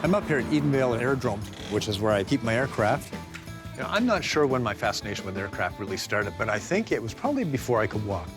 I'm up here at Edenvale Aerodrome, which is where I keep my aircraft. You know, I'm not sure when my fascination with aircraft really started, but I think it was probably before I could walk.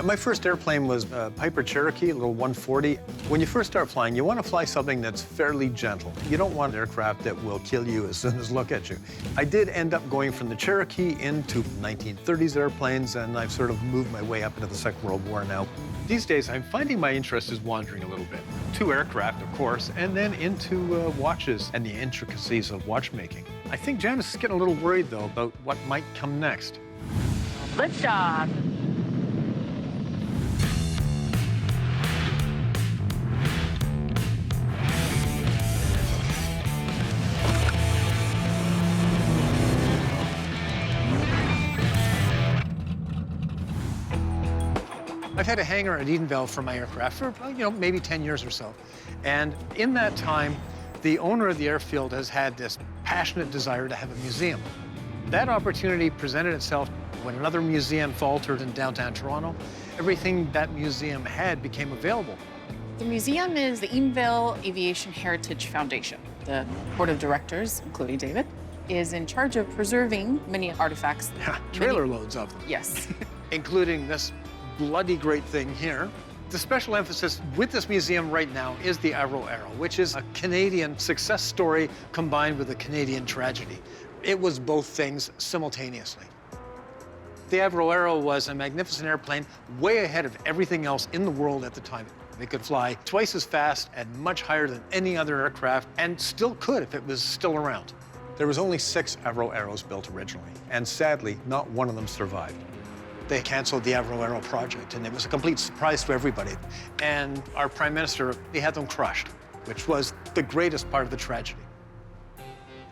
My first airplane was a Piper Cherokee, a little 140. When you first start flying, you want to fly something that's fairly gentle. You don't want an aircraft that will kill you as soon as look at you. I did end up going from the Cherokee into 1930s airplanes, and I've sort of moved my way up into the Second World War now. These days, I'm finding my interest is wandering a little bit. To aircraft, of course, and then into watches and the intricacies of watchmaking. I think Janice is getting a little worried, though, about what might come next. Liftoff. I've had a hangar at Edenvale for my aircraft for, maybe 10 years or so. And in that time, the owner of the airfield has had this passionate desire to have a museum. That opportunity presented itself when another museum faltered in downtown Toronto. Everything that museum had became available. The museum is the Edenvale Aviation Heritage Foundation. The board of directors, including David, is in charge of preserving many artifacts. Trailer loads of them. Yes. Including this bloody great thing here. The special emphasis with this museum right now is the Avro Arrow, which is a Canadian success story combined with a Canadian tragedy. It was both things simultaneously. The Avro Arrow was a magnificent airplane, way ahead of everything else in the world at the time. It could fly twice as fast and much higher than any other aircraft, and still could if it was still around. There was only 6 Avro Arrows built originally, and sadly, not one of them survived. They canceled the Avro Arrow project, and it was a complete surprise to everybody. And our Prime Minister, he had them crushed, which was the greatest part of the tragedy.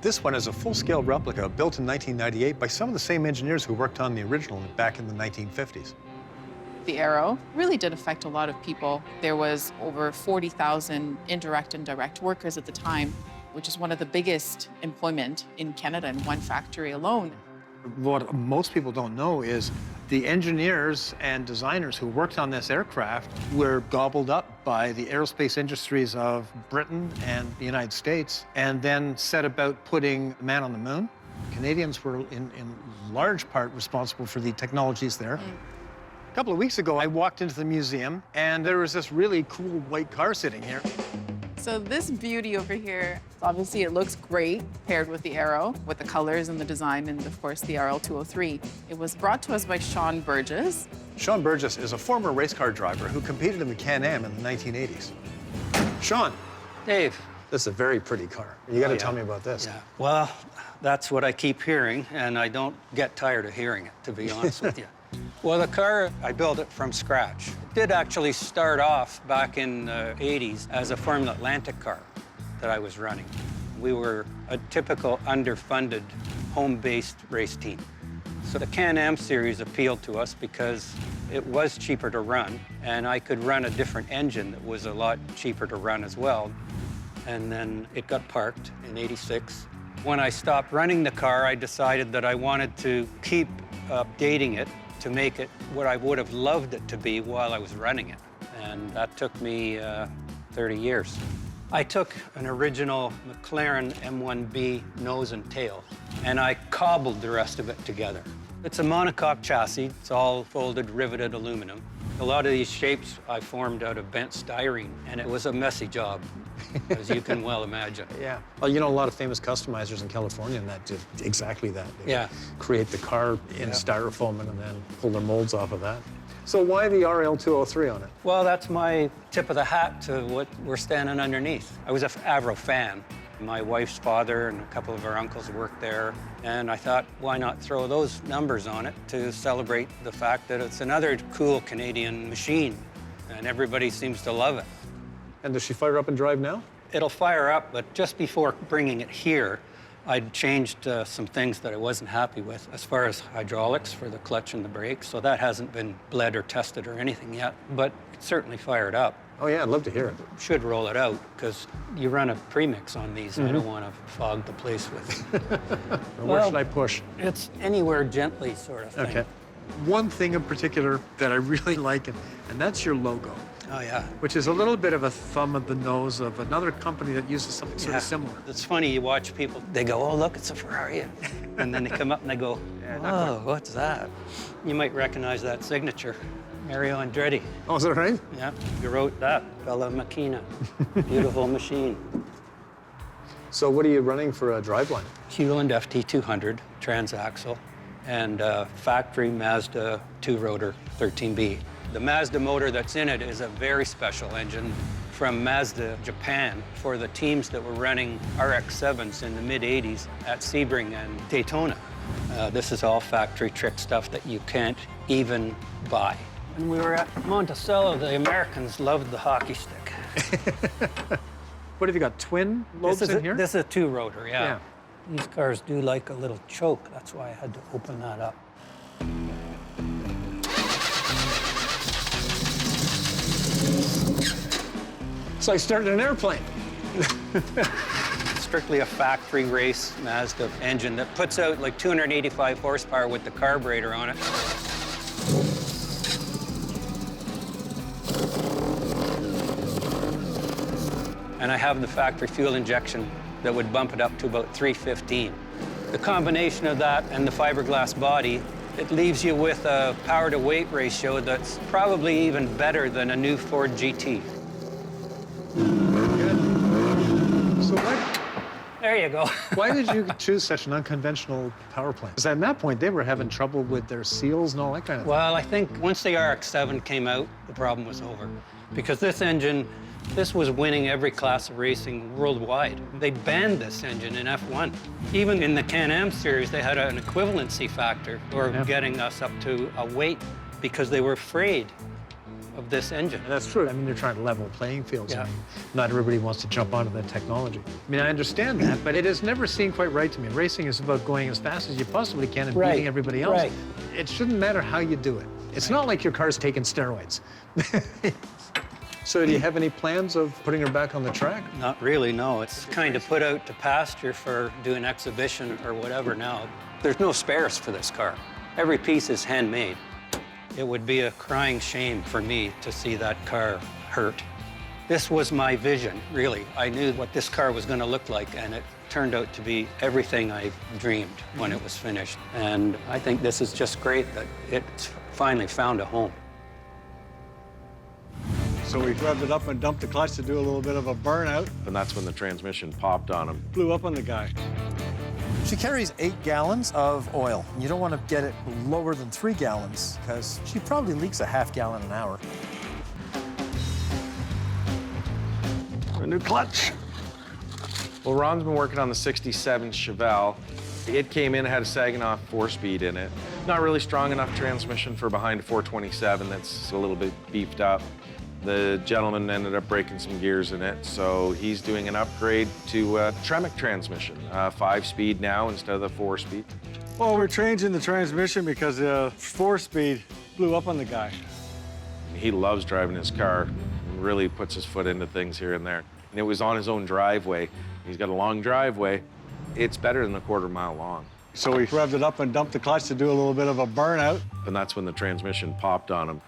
This one is a full-scale replica built in 1998 by some of the same engineers who worked on the original back in the 1950s. The Arrow really did affect a lot of people. There was over 40,000 indirect and direct workers at the time, which is one of the biggest employment in Canada in one factory alone. What most people don't know is the engineers and designers who worked on this aircraft were gobbled up by the aerospace industries of Britain and the United States, and then set about putting man on the moon. Canadians were in large part responsible for the technologies there. A couple of weeks ago, I walked into the museum, and there was this really cool white car sitting here. So this beauty over here, obviously it looks great paired with the Arrow, with the colors and the design, and of course the RL203. It was brought to us by Sean Burgess. Sean Burgess is a former race car driver who competed in the Can-Am in the 1980s. Sean. Dave. This is a very pretty car. You got to tell me about this. Yeah. Well, that's what I keep hearing, and I don't get tired of hearing it, to be honest with you. Well, the car, I built it from scratch. It did actually start off back in the 80s as a Formula Atlantic car that I was running. We were a typical underfunded, home-based race team. So the Can-Am series appealed to us because it was cheaper to run, and I could run a different engine that was a lot cheaper to run as well. And then it got parked in '86. When I stopped running the car, I decided that I wanted to keep updating it to make it what I would have loved it to be while I was running it. And that took me 30 years. I took an original McLaren M1B nose and tail, and I cobbled the rest of it together. It's a monocoque chassis. It's all folded, riveted aluminum. A lot of these shapes I formed out of bent styrene, and it was a messy job, as you can well imagine. Yeah. Well, you know, a lot of famous customizers in California and that did exactly that. They create the car in styrofoam and then pull their molds off of that. So why the RL203 on it? Well, that's my tip of the hat to what we're standing underneath. I was an Avro fan. My wife's father and a couple of her uncles worked there, and I thought, why not throw those numbers on it to celebrate the fact that it's another cool Canadian machine, and everybody seems to love it. And does she fire up and drive now? It'll fire up, but just before bringing it here, I'd changed some things that I wasn't happy with as far as hydraulics for the clutch and the brakes, so that hasn't been bled or tested or anything yet, but it's certainly fired up. Oh, yeah, I'd love to hear it. Should roll it out, because you run a premix on these, and I don't want to fog the place with. Where should I push? It's anywhere gently sort of thing. Okay. One thing in particular that I really like, and that's your logo. Oh, yeah. which is a little bit of a thumb of the nose of another company that uses something sort of similar. It's funny, you watch people, they go, oh, look, it's a Ferrari. And then they come up and they go, oh, what's that? You might recognize that signature. Mario Andretti. Oh, is that right? Yeah, he wrote that. Bella Machina. Beautiful machine. So what are you running for a driveline? Hewland FT200 transaxle and factory Mazda 2-rotor 13B. The Mazda motor that's in it is a very special engine from Mazda Japan for the teams that were running RX-7s in the mid-'80s at Sebring and Daytona. This is all factory trick stuff that you can't even buy. When we were at Monticello, the Americans loved the hockey stick. What have you got, twin lobes in here? This is a 2-rotor, yeah. These cars do like a little choke. That's why I had to open that up. It's like starting an airplane. Strictly a factory race Mazda engine that puts out like 285 horsepower with the carburetor on it. And I have the factory fuel injection that would bump it up to about 315. The combination of that and the fiberglass body, it leaves you with a power-to-weight ratio that's probably even better than a new Ford GT. So There you go. why did you choose such an unconventional power plant? Because at that point, they were having trouble with their seals and all that kind of thing. Well, I think once the RX-7 came out, the problem was over. Because this engine, this was winning every class of racing worldwide. They banned this engine in F1. Even in the Can-Am series, they had an equivalency factor for getting us up to a weight because they were afraid of this engine. That's true. I mean, they're trying to level playing fields. Yeah. I mean, not everybody wants to jump onto that technology. I mean, I understand that, but it has never seemed quite right to me. Racing is about going as fast as you possibly can and beating everybody else. Right. It shouldn't matter how you do it. It's not like your car's taking steroids. So do you have any plans of putting her back on the track? Not really, no. It's kind of put out to pasture for doing exhibition or whatever now. There's no spares for this car. Every piece is handmade. It would be a crying shame for me to see that car hurt. This was my vision, really. I knew what this car was going to look like, and it turned out to be everything I dreamed when it was finished. And I think this is just great that it's finally found a home. So we revved it up and dumped the clutch to do a little bit of a burnout. And that's when the transmission popped on him. Blew up on the guy. She carries 8 gallons of oil. You don't want to get it lower than 3 gallons because she probably leaks a ½ gallon an hour. A new clutch. Well, Ron's been working on the 67 Chevelle. It came in, had a Saginaw 4-speed in it. Not really strong enough transmission for behind a 427 that's a little bit beefed up. The gentleman ended up breaking some gears in it, so he's doing an upgrade to a Tremec transmission, 5-speed now instead of the 4-speed. Well, we're changing the transmission because the 4-speed blew up on the guy. He loves driving his car, and really puts his foot into things here and there. And it was on his own driveway. He's got a long driveway. It's better than a quarter mile long. So we revved it up and dumped the clutch to do a little bit of a burnout. And that's when the transmission popped on him.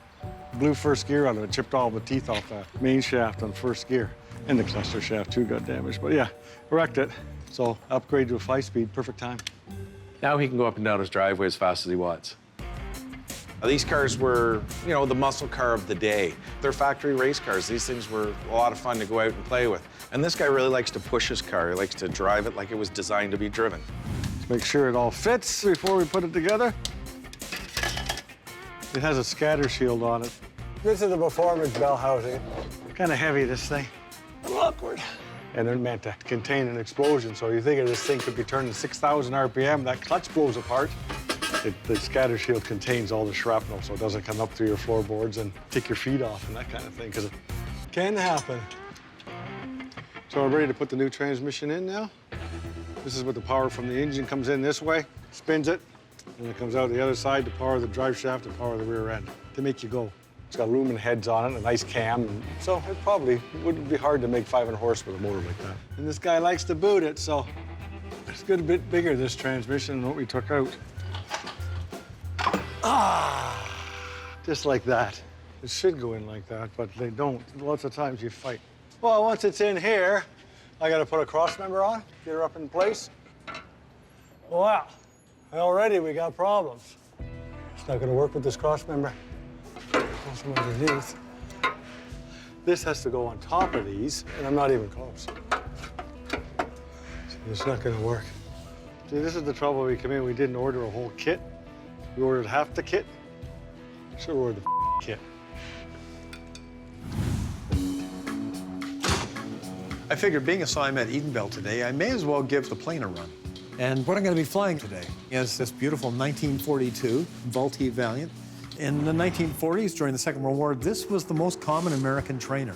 Blew first gear out of it, chipped all the teeth off that main shaft on first gear. And the cluster shaft too got damaged. But yeah, wrecked it. So upgrade to a 5-speed, perfect time. Now he can go up and down his driveway as fast as he wants. These cars were, you know, the muscle car of the day. They're factory race cars. These things were a lot of fun to go out and play with. And this guy really likes to push his car. He likes to drive it like it was designed to be driven. Let's make sure it all fits before we put it together. It has a scatter shield on it. This is the performance bell housing. Kind of heavy, this thing. Awkward. And they're meant to contain an explosion, so you think this thing could be turning 6,000 RPM, that clutch blows apart. The scatter shield contains all the shrapnel, so it doesn't come up through your floorboards and take your feet off and that kind of thing, because it can happen. So we're ready to put the new transmission in now. This is what the power from the engine comes in this way, spins it, and it comes out the other side to power the drive shaft and power the rear end to make you go. It's got aluminum heads on it, a nice cam, so it probably wouldn't be hard to make 500 horse with a motor like that. And this guy likes to boot it, so it's a good bit bigger, this transmission, than what we took out. Ah, just like that. It should go in like that, but they don't. Lots of times you fight. Well, once it's in here, I got to put a cross member on, get her up in place. Wow, already we got problems. It's not going to work with this cross member. Goes from underneath. This has to go on top of these, and I'm not even close. So it's not going to work. See, this is the trouble. We come in, we didn't order a whole kit. We ordered half the kit. Should have ordered the kit. I figured being a I'm at Edenville today, I may as well give the plane a run. And what I'm going to be flying today is this beautiful 1942 WWII Valiant. In the 1940s, during the Second World War, this was the most common American trainer.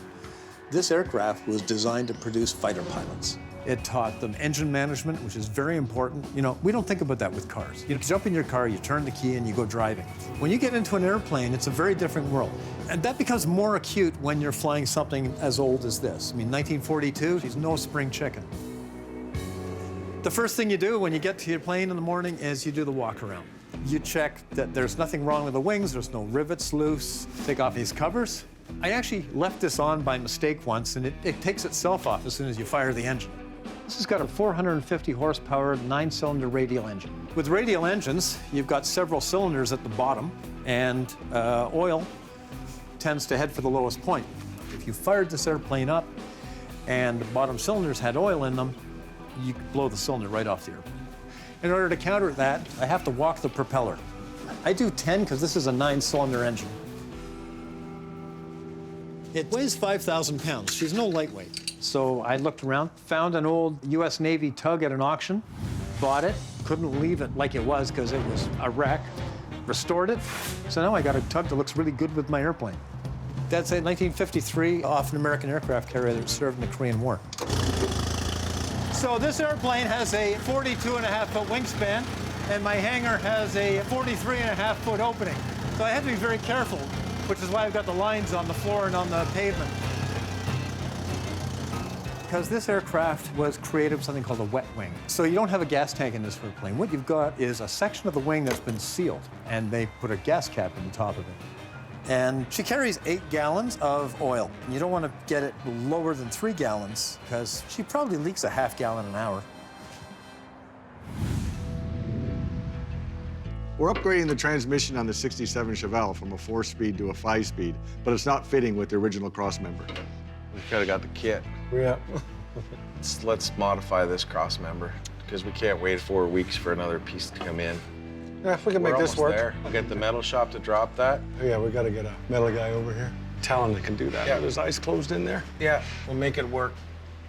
This aircraft was designed to produce fighter pilots. It taught them engine management, which is very important. You know, we don't think about that with cars. You jump in your car, you turn the key, and you go driving. When you get into an airplane, it's a very different world. And that becomes more acute when you're flying something as old as this. I mean, 1942, she's no spring chicken. The first thing you do when you get to your plane in the morning is you do the walk around. You check that there's nothing wrong with the wings, there's no rivets loose. Take off these covers. I actually left this on by mistake once, and it takes itself off as soon as you fire the engine. This has got a 450 horsepower, 9-cylinder radial engine. With radial engines, you've got several cylinders at the bottom, and oil tends to head for the lowest point. If you fired this airplane up and the bottom cylinders had oil in them, you could blow the cylinder right off the airplane. In order to counter that, I have to walk the propeller. I do 10 because this is a 9-cylinder engine. It weighs 5,000 pounds. She's no lightweight. So I looked around, found an old US Navy tug at an auction, bought it, couldn't leave it like it was because it was a wreck, restored it. So now I got a tug that looks really good with my airplane. That's a 1953 off an American aircraft carrier that served in the Korean War. So this airplane has a 42.5-foot wingspan, and my hangar has a 43.5-foot opening. So I have to be very careful, which is why I've got the lines on the floor and on the pavement. Because this aircraft was created with something called a wet wing. So you don't have a gas tank in this airplane. What you've got is a section of the wing that's been sealed, and they put a gas cap in the top of it. And she carries 8 gallons of oil. You don't want to get it lower than 3 gallons, because she probably leaks a ½ gallon an hour. We're upgrading the transmission on the 67 Chevelle from a 4-speed to a 5-speed, but it's not fitting with the original crossmember. We could have got the kit. Yeah. Let's modify this cross member because we can't wait 4 weeks for another piece to come in. Yeah, if we can We're make this almost work. there. I'll get the metal shop to drop that. Yeah, we got to get a metal guy over here. Talon that can do that. Yeah. With his eyes closed in there. Yeah, we'll make it work.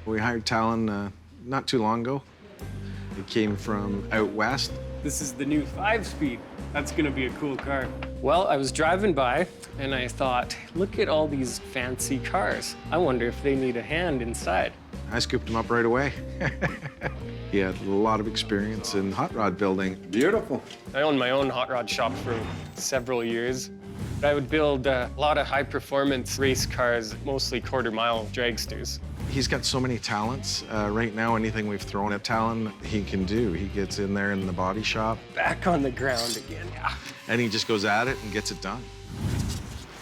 We hired Talon not too long ago. He came from out west. This is the new 5-speed. That's gonna be a cool car. Well, I was driving by and I thought, look at all these fancy cars. I wonder if they need a hand inside. I scooped him up right away. He had a lot of experience in hot rod building. Beautiful. I owned my own hot rod shop for several years. I would build a lot of high-performance race cars, mostly quarter-mile dragsters. He's got so many talents. Right now, anything we've thrown at Talon, he can do. He gets in there in the body shop. Back on the ground again. Yeah. And he just goes at it and gets it done.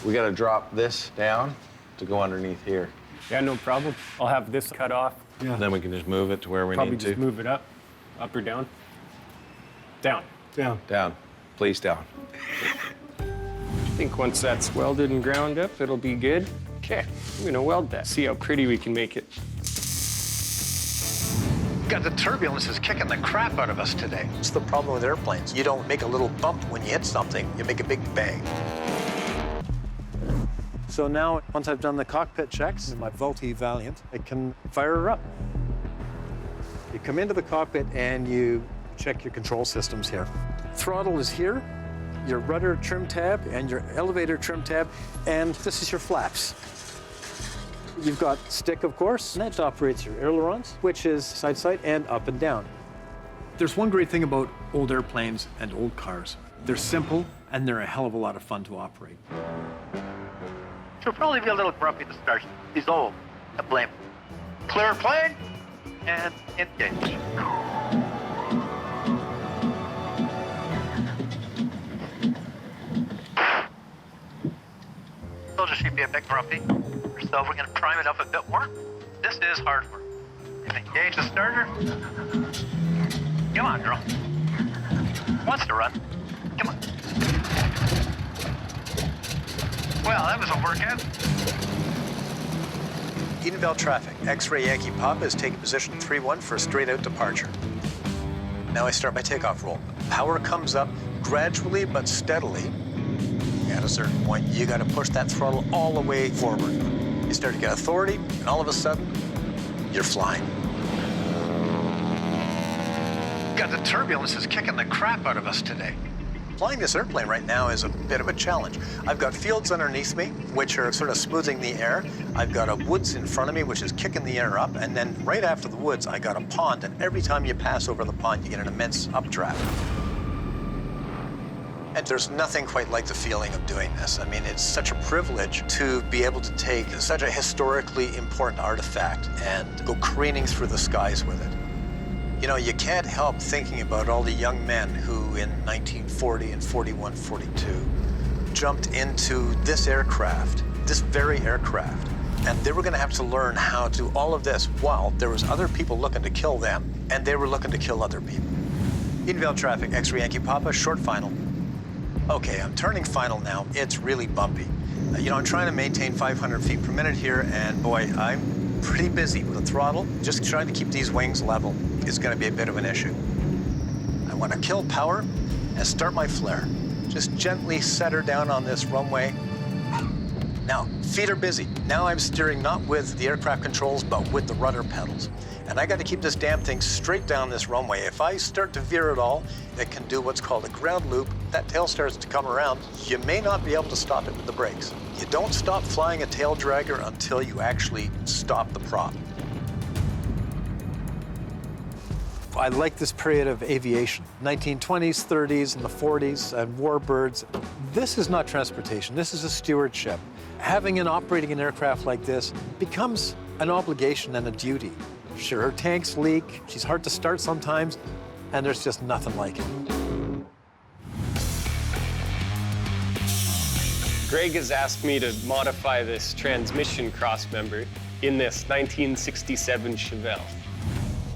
We got to drop this down to go underneath here. Yeah, no problem. I'll have this cut off. Yeah. Then we can just move it to where we Probably need to. just move it up or down. Down. Down. Down. Please down. I think once that's welded and ground up, it'll be good. Okay, I'm gonna weld that. See how pretty we can make it. God, the turbulence is kicking the crap out of us today. It's the problem with airplanes. You don't make a little bump when you hit something, you make a big bang. So now, once I've done the cockpit checks, my WWII Valiant, I can fire her up. You come into the cockpit and you check your control systems here. Throttle is here, your rudder trim tab and your elevator trim tab, and this is your flaps. You've got stick, of course, and that operates your ailerons, which is side-to-side and up and down. There's one great thing about old airplanes and old cars. They're simple, and they're a hell of a lot of fun to operate. She'll probably be a little grumpy to start. He's old. I blame him. Clear plane and engage. told you she'd be a bit grumpy. So we're gonna prime it up a bit more. This is hard work. Engage the starter. Come on, girl. Wants to run. Come on. Well, that was a workout. Edenvale traffic, X-ray Yankee Papa is taking position 3-1 for a straight-out departure. Now I start my takeoff roll. Power comes up gradually but steadily. At a certain point, you got to push that throttle all the way forward. You start to get authority, and all of a sudden, you're flying. God, the turbulence is kicking the crap out of us today. Flying this airplane right now is a bit of a challenge. I've got fields underneath me, which are sort of smoothing the air. I've got a woods in front of me, which is kicking the air up. And then right after the woods, I got a pond. And every time you pass over the pond, you get an immense updraft. And there's nothing quite like the feeling of doing this. I mean, it's such a privilege to be able to take such a historically important artifact and go careening through the skies with it. You know, you can't help thinking about all the young men who in 1940 and 41, 42 jumped into this aircraft, this very aircraft, and they were gonna have to learn how to do all of this while there was other people looking to kill them, and they were looking to kill other people. Edenvale traffic, X-ray Yankee Papa, short final. Okay, I'm turning final now. It's really bumpy. You know, I'm trying to maintain 500 feet per minute here, and boy, I'm pretty busy with the throttle. Just trying to keep these wings level is gonna be a bit of an issue. I wanna kill power and start my flare. Just gently set her down on this runway. Now, feet are busy. Now I'm steering not with the aircraft controls, but with the rudder pedals. And I gotta keep this damn thing straight down this runway. If I start to veer at all, it can do what's called a ground loop. That tail starts to come around. You may not be able to stop it with the brakes. You don't stop flying a tail dragger until you actually stop the prop. I like this period of aviation, 1920s, 30s, and the 40s, and warbirds. This is not transportation, this is a stewardship. Having and operating an aircraft like this becomes an obligation and a duty. Sure, her tanks leak, she's hard to start sometimes, and there's just nothing like it. Greg has asked me to modify this transmission crossmember in this 1967 Chevelle.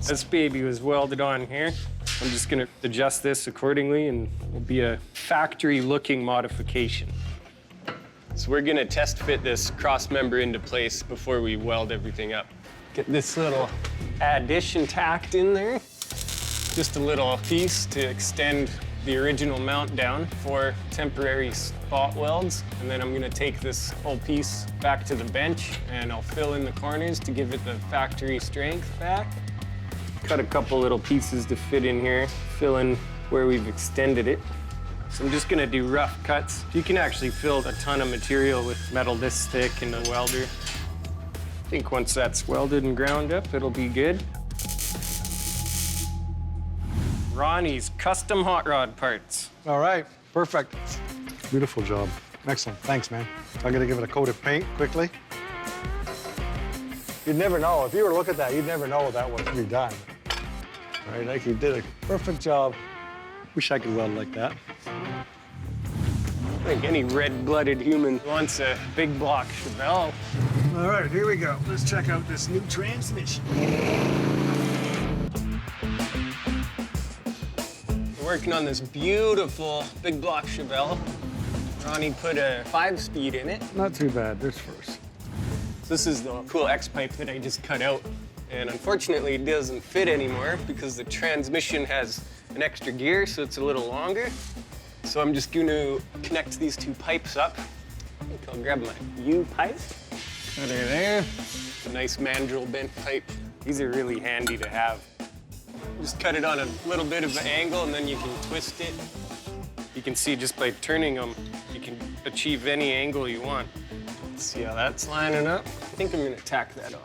This baby was welded on here. I'm just gonna adjust this accordingly, and it'll be a factory-looking modification. So we're gonna test fit this crossmember into place before we weld everything up. Get this little addition tacked in there. Just a little piece to extend the original mount down for temporary spot welds. And then I'm gonna take this whole piece back to the bench, and I'll fill in the corners to give it the factory strength back. Cut a couple little pieces to fit in here, fill in where we've extended it. So I'm just gonna do rough cuts. You can actually fill a ton of material with metal this thick in the welder. I think once that's welded and ground up, it'll be good. Ronnie's custom hot rod parts. All right, perfect. Beautiful job. Excellent, thanks, man. I'm gonna give it a coat of paint quickly. You'd never know. If you were to look at that, you'd never know that was to be done. All right, like you did a perfect job. Wish I could weld like that. I think any red-blooded human wants a big block Chevelle. All right, here we go. Let's check out this new transmission. We're working on this beautiful big block Chevelle. Ronnie put a 5-speed in it. Not too bad, this first. This is the cool X-pipe that I just cut out. And unfortunately, it doesn't fit anymore because the transmission has an extra gear, so it's a little longer. So I'm just going to connect these two pipes up. I think I'll grab my U-pipe. Cut her there. A nice mandrel bent pipe. These are really handy to have. Just cut it on a little bit of an angle, and then you can twist it. You can see just by turning them, you can achieve any angle you want. Let's see how that's lining up. I think I'm going to tack that on.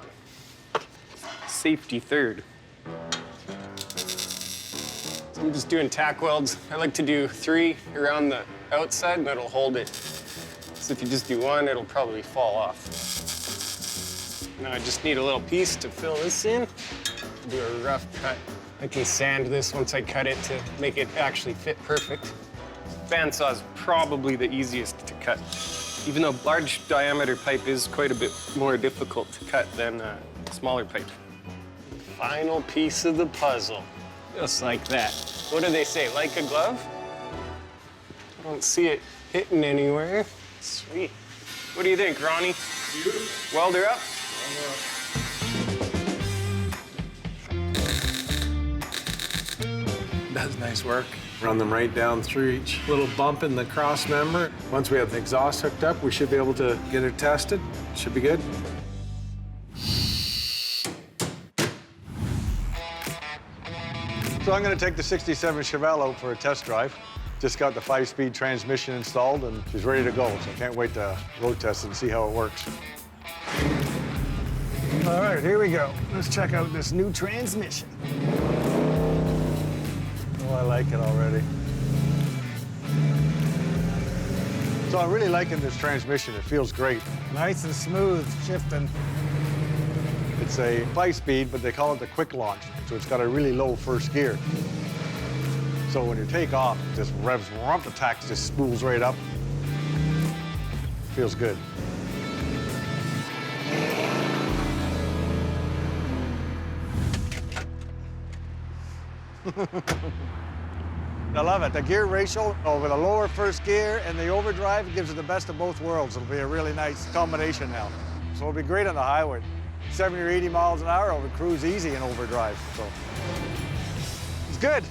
Safety third. So I'm just doing tack welds. I like to do 3 around the outside, and that'll hold it. So if you just do 1, it'll probably fall off. Now I just need a little piece to fill this in. Do a rough cut. I can sand this once I cut it to make it actually fit perfect. Bandsaw is probably the easiest to cut. even though large diameter pipe is quite a bit more difficult to cut than smaller pipe. Final piece of the puzzle, just like that. What do they say, like a glove? I don't see it hitting anywhere. Sweet. What do you think, Ronnie? Welder up? That's nice work. Run them right down through each little bump in the cross member. Once we have the exhaust hooked up, we should be able to get it tested. Should be good. So I'm going to take the 67 Chevelle out for a test drive. Just got the 5-speed transmission installed and she's ready to go. So I can't wait to road test it and see how it works. All right, here we go. Let's check out this new transmission. Oh, I like it already. So I'm really liking this transmission. It feels great. Nice and smooth shifting. It's a 5-speed, but they call it the quick launch. So it's got a really low first gear. So when you take off, it just revs, the tax just spools right up. Feels good. I love it. The gear ratio over the lower first gear and the overdrive gives it the best of both worlds. It'll be a really nice combination now. So it'll be great on the highway. 70 or 80 miles an hour, it'll cruise easy in overdrive. So it's good.